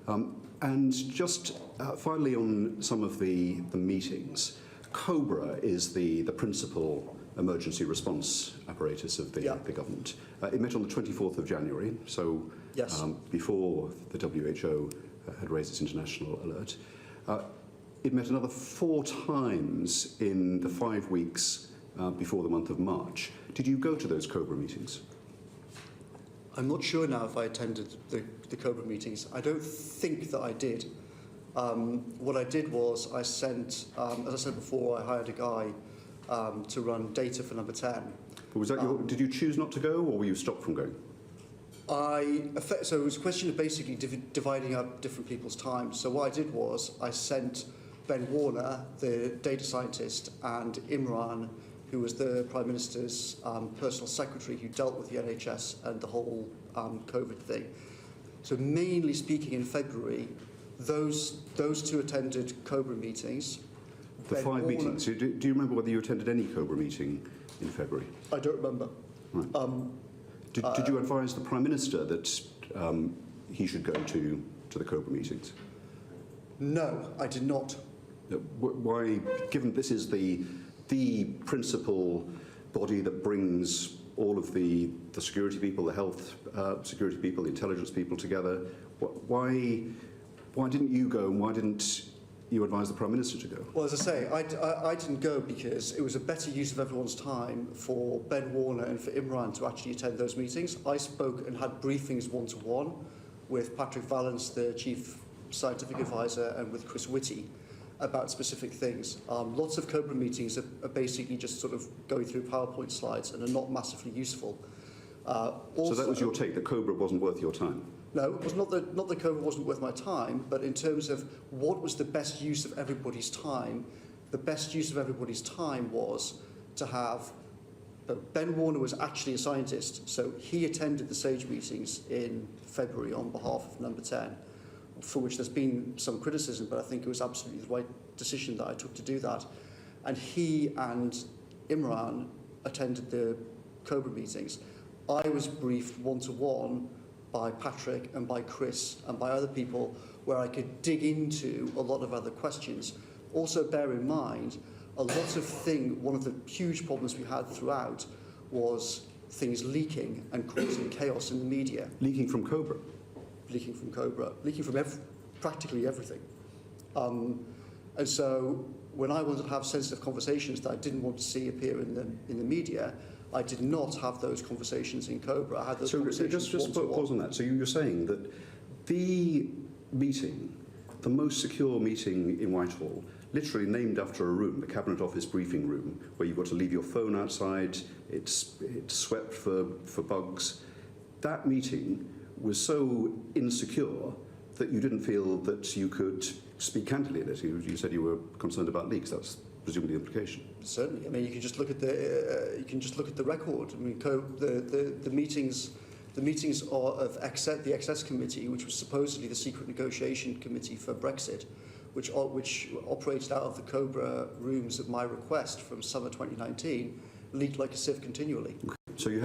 And just finally on some of the meetings, COBR is the principal emergency response apparatus of the government. It met on the 24th of January, so yes. Before the WHO had raised its international alert. It met another 4 times in the 5 weeks before the month of March. Did you go to those COBRA meetings? I'm not sure now if I attended the COBRA meetings. I don't think that I did. What I did was I sent, as I said before, I hired a guy to run data for Number 10. But was that did you choose not to go, or were you stopped from going? So it was a question of basically dividing up different people's time. So what I did was I sent Ben Warner, the data scientist, and Imran, who was the Prime Minister's personal secretary who dealt with the NHS and the whole COVID thing. So mainly speaking in February, those 2 attended COBRA meetings. The 5 meetings. Do you remember whether you attended any COBRA meeting in February? I don't remember. Right. Did you advise the Prime Minister that he should go to the COBRA meetings? No, I did not. Why, given this is the principal body that brings all of the security people, the health security people, the intelligence people together, why didn't you go, and why didn't you advise the Prime Minister to go? Well, as I say, I didn't go because it was a better use of everyone's time for Ben Warner and for Imran to actually attend those meetings. I spoke and had briefings one-to-one with Patrick Vallance, the Chief Scientific Advisor, and with Chris Whitty about specific things. Lots of COBRA meetings are basically just sort of going through PowerPoint slides and are not massively useful. So that was your take, that COBRA wasn't worth your time? No, it was not that COBRA wasn't worth my time, but in terms of what was the best use of everybody's time, the best use of everybody's time was to have... Ben Warner was actually a scientist, so he attended the SAGE meetings in February on behalf of Number 10, for which there's been some criticism, but I think it was absolutely the right decision that I took to do that. And he and Imran attended the COBRA meetings. I was briefed one-to-one by Patrick and by Chris and by other people where I could dig into a lot of other questions. Also bear in mind, one of the huge problems we had throughout was things leaking and causing chaos in the media. Leaking from COBRA? Leaking from COBRA, leaking from practically everything. And so when I wanted to have sensitive conversations that I didn't want to see appear in the media, I did not have those conversations in COBRA. I had those conversations just pause on that. So you're saying that the meeting, the most secure meeting in Whitehall, literally named after a room, the Cabinet Office briefing room, where you've got to leave your phone outside, it's swept for bugs. That meeting was so insecure that you didn't feel that you could speak candidly in it. You said you were concerned about leaks. That's presumably the implication. Certainly. I mean, you can just look at the record. I mean, the meetings of the Access Committee, which was supposedly the secret negotiation committee for Brexit, which operated out of the COBRA rooms at my request from summer 2019, leaked like a sieve continually. So you had